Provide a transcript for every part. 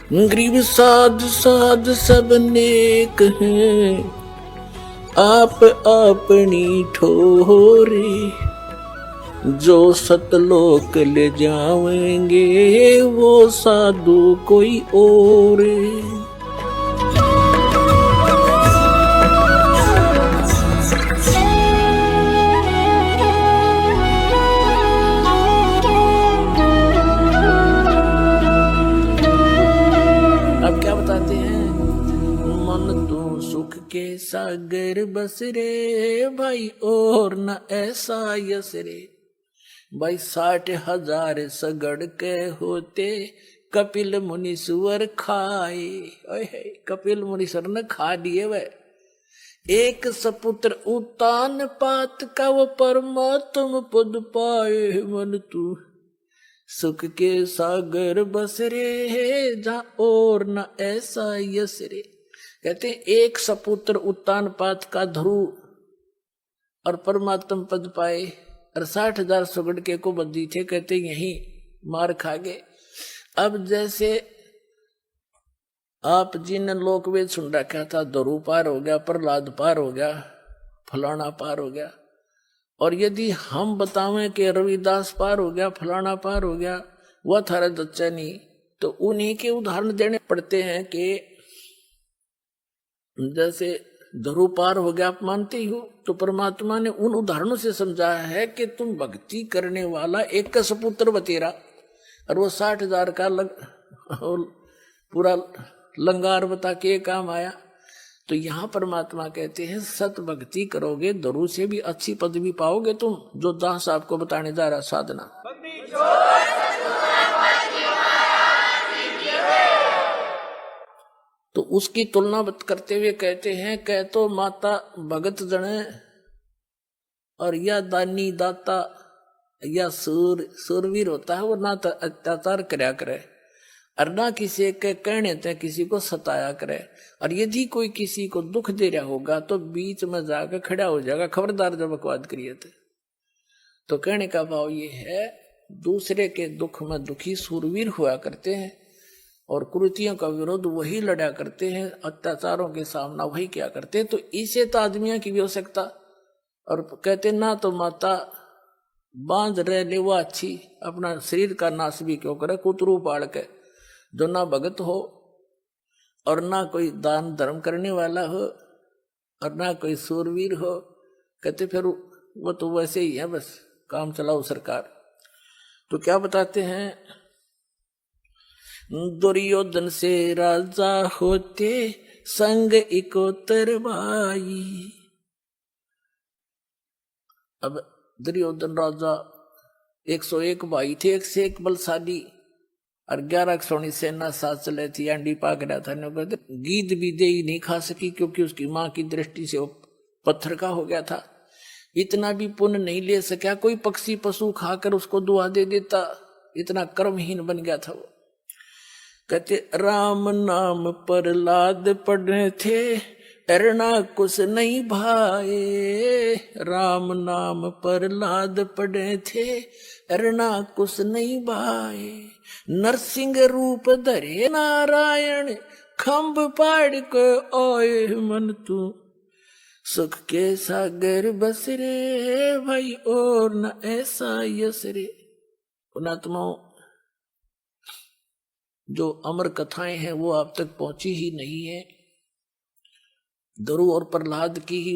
गरीब साध साध सब नेक हैं, आप अपनी ठोरे। जो सतलोक ले जावेंगे वो साधु कोई और। अब क्या बताते हैं, मन तो सुख के सागर बस रे भाई और न ऐसा यस रे। भाई 60,000 सगड़ के होते कपिल मुनीश्वर खाए। कपिल मुनीश्वर ने खा दिए वह। एक सपुत्र उतान पात का वो परमात्म पद पाए। मन तू सुख के सागर बस रे जहां और न ऐसा यस रे। कहते एक सपुत्र उत्तान पात का ध्रुव और परमात्म पद पाए और 60,000 सुगड़ के को बद्दी थे। कहते यही मार खा गए। अब जैसे आप जिन लोक वेद सुन रखा था, ध्रुव पार हो गया, प्रहलाद पार हो गया, फलाना पार हो गया, और यदि हम बतावें कि रविदास पार हो गया, फलाना पार हो गया, वह थारा दच्चा नहीं, तो उन्हीं के उदाहरण देने पड़ते हैं कि जैसे ध्रुव पार हो गया आप मानते ही हो, तो परमात्मा ने उन उदाहरणों से समझाया है कि तुम भक्ति करने वाला एक का सपुत्र बतेरा और वो 60,000 का पूरा लंगार बता के काम आया। तो यहाँ परमात्मा कहते हैं सत भक्ति करोगे ध्रुव से भी अच्छी पदवी पाओगे तुम, जो दास आपको बताने जा रहा साधना। तो उसकी तुलना करते हुए कहते हैं, कह तो माता भगत जने और या दानी दाता या सूरवीर होता है, वो ना अत्याचार करया करे और ना किसी के कहने ते किसी को सताया करे। और यदि कोई किसी को दुख दे रहा होगा तो बीच में जाकर खड़ा हो जाएगा, खबरदार जब बकवाद करिए थे। तो कहने का भाव ये है, दूसरे के दुख में दुखी सूरवीर हुआ करते हैं और कुरीतियों का विरोध वही लड़ा करते हैं, अत्याचारों के सामना वही क्या करते हैं। तो इसे तो आदमियों की भी हो सकता। और कहते ना तो माता बांध रह ले वो अच्छी, अपना शरीर का नाश भी क्यों करे, कुतरू पाड़ के, जो ना भगत हो और ना कोई दान धर्म करने वाला हो और ना कोई सूरवीर हो। कहते फिर वो तो वैसे ही है, बस काम चलाओ सरकार। तो क्या बताते हैं, दुर्योधन से राजा होते संग इकोतर भाई। अब दुर्योधन राजा 101 भाई थे, एक से एक बलशाली, और 11 सोनी सेना साथ चले थी। अंडी पाक रहा था, गीद भी दे ही नहीं खा सकी क्योंकि उसकी मां की दृष्टि से वो पत्थर का हो गया था। इतना भी पुण्य नहीं ले सका, कोई पक्षी पशु खाकर उसको दुआ दे देता, इतना कर्महीन बन गया था वो। कहते राम नाम प्रहलाद पढ़े थे, अरना कुछ नहीं भाए। राम नाम प्रहलाद पढ़े थे, अरना कुछ नहीं भाए। नरसिंह रूप धरे नारायण, खम्भ पाड़ के आए। मन तू सुख के सागर बस रे भाई और न ऐसा यस रे। पुणात्माओं, जो अमर कथाएं हैं वो आप तक पहुंची ही नहीं है। ध्रुव और प्रहलाद की ही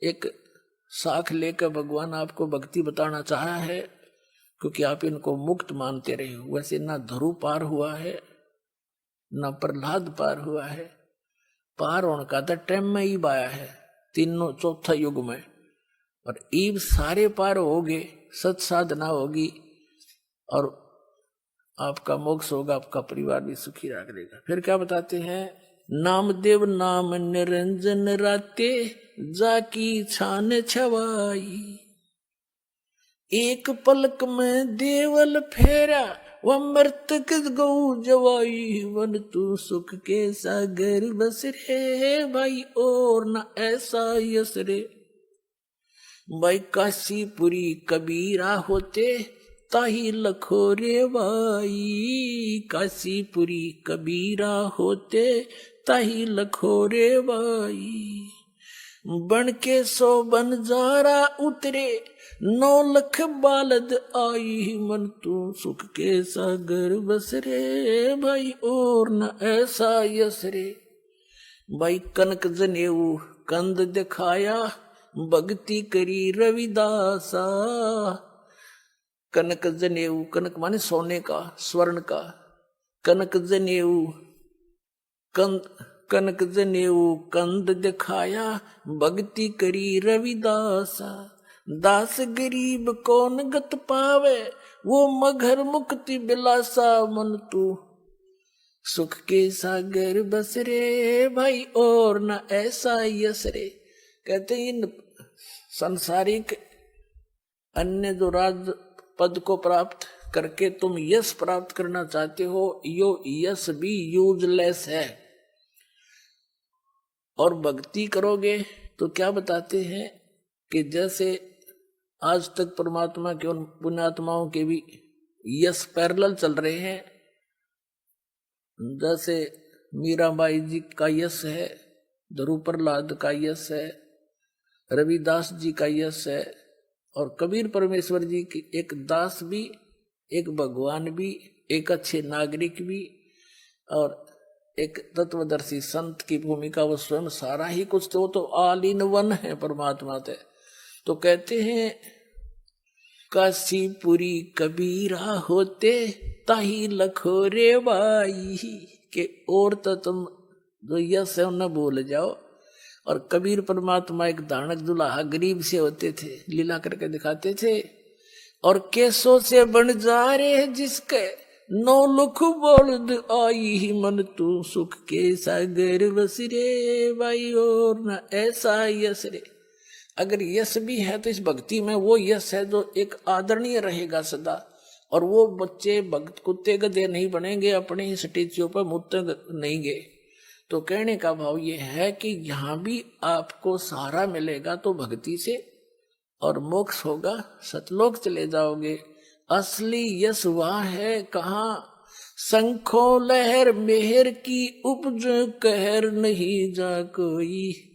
एक साख लेकर भगवान आपको भक्ति बताना चाहा है, क्योंकि आप इनको मुक्त मानते रहे हो। वैसे ना ध्रुव पार हुआ है ना प्रहलाद पार हुआ है। पार होने का तो टाइम में ही आया है, तीनों चौथा युग में, और ईब सारे पार हो गए, सत साधना होगी और आपका मोक्ष होगा, आपका परिवार भी सुखी रख देगा। फिर क्या बताते हैं, नामदेव नाम निरंजन राते, जाकी छान छवाई। एक पलक में देवल फेरा, वह मृतक गौ जवाई। वन तू सुख के सागर बस रे भाई और न ऐसा यस रे। भाई काशीपुरी कबीरा होते, ताही लखोरे बाई, काशीपुरी कबीरा होते ताही लखोरे बाई। बन के 100 बनजारा उतरे 9 लख बालद आई, मन तू सुख के सागर बसरे भाई और न ऐसा यसरे। भाई कनक जनेऊ कंद दिखाया, भक्ति करी रविदासा। कनक जनेऊ, कनक माने सोने का, स्वर्ण का। कनक जनेऊ कंद, कनक जनेऊ कंद दिखाया, भक्ति करी रविदासा। दास गरीब कौन गत पावे, वो मगर मुक्ति बिलासा। मन तू सुख के सागर बसरे भाई और न ऐसा यसरे। कहते इन संसारिक अन्य जो राज पद को प्राप्त करके तुम यश प्राप्त करना चाहते हो, यो यश भी यूजलेस है। और भक्ति करोगे तो क्या बताते हैं कि जैसे आज तक परमात्मा के उन पुण्यात्माओं के भी यश पैरेलल चल रहे हैं। जैसे मीराबाई जी का यश है, ध्रुव प्रहलाद का यश है, रविदास जी का यश है, और कबीर परमेश्वर जी की एक दास भी, एक भगवान भी, एक अच्छे नागरिक भी, और एक तत्वदर्शी संत की भूमिका। वो स्वयं सारा ही कुछ, तो ऑल इन वन है परमात्मा थे। तो कहते हैं काशीपुरी कबीरा होते ताही लखोरे बाई, के और तो तुम जो यश है न भूल जाओ। और कबीर परमात्मा एक दानक दुल्हा गरीब से होते थे, लीला करके दिखाते थे। और केसों से बन जा रे जिसके 9 लख बोलद आई, मन तू सुख के सागर बसरे भाई और न ऐसा यश रे। अगर यश भी है तो इस भक्ति में वो यश है जो एक आदरणीय रहेगा सदा। और वो बच्चे भक्त कुत्ते गधे नहीं बनेंगे, अपने ही स्टेच्यू पर मुत्ते नहीं गए। तो कहने का भाव ये है कि यहाँ भी आपको सहारा मिलेगा तो भक्ति से, और मोक्ष होगा, सतलोक चले जाओगे। असली यश वहाँ है कहाँ, शंखो लहर मेहर की उपज कहर नहीं जा कोई।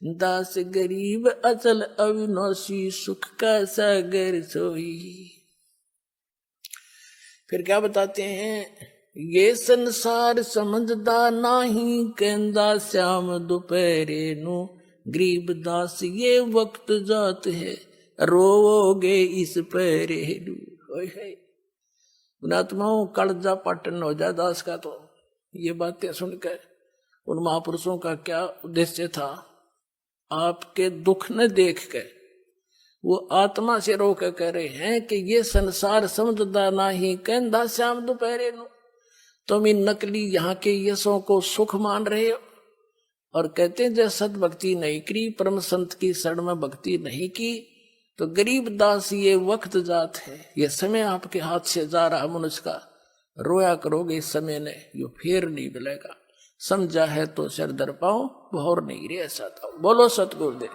दास गरीब अचल अविनाशी सुख का सागर सोई। फिर क्या बताते हैं, ये संसार समझदा नाही, कहंदा श्याम दोपहरे नु। गरीब दास ये वक्त जात है, रोओगे इस पहरे नु। पुणात्माओं कलजा पाटन हो जाए दास का। तो ये बातें सुनकर उन महापुरुषों का क्या उद्देश्य था, आपके दुख न देख कर वो आत्मा से रोक कह रहे हैं कि ये संसार समझदा नाही, कहंदा श्याम दोपहरे नु। तुम इन नकली यहाँ के यशों को सुख मान रहे हो, और कहते हैं जब सत भक्ति नहीं करी, परम संत की शरण में भक्ति नहीं की, तो गरीब दास ये वक्त जात है, ये समय आपके हाथ से जा रहा मनुष्य का। रोया करोगे इस समय ने, यो फिर नहीं मिलेगा। समझा है तो सिर दर पाओ, भौर नहीं रे ऐसा था। बोलो सतगुरुदेव।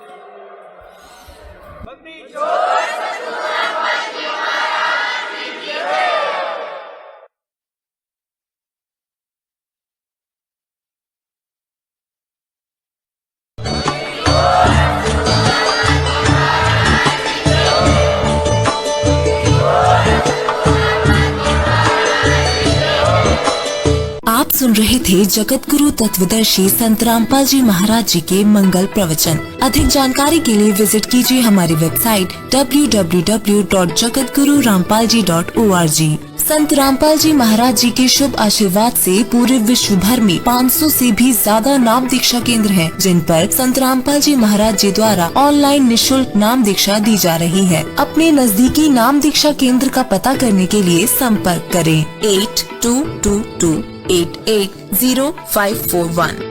आप सुन रहे थे जगत गुरु तत्वदर्शी संत रामपाल जी महाराज जी के मंगल प्रवचन। अधिक जानकारी के लिए विजिट कीजिए हमारी वेबसाइट www.jagatgururampalji.org। संत रामपाल जी महाराज जी के शुभ आशीर्वाद से पूरे विश्व भर में 500 से भी ज्यादा नाम दीक्षा केंद्र हैं, जिन पर संत रामपाल जी महाराज जी द्वारा ऑनलाइन निशुल्क नाम दीक्षा दी जा रही है। अपने नजदीकी नाम दीक्षा केंद्र का पता करने के लिए संपर्क करें 8222880541।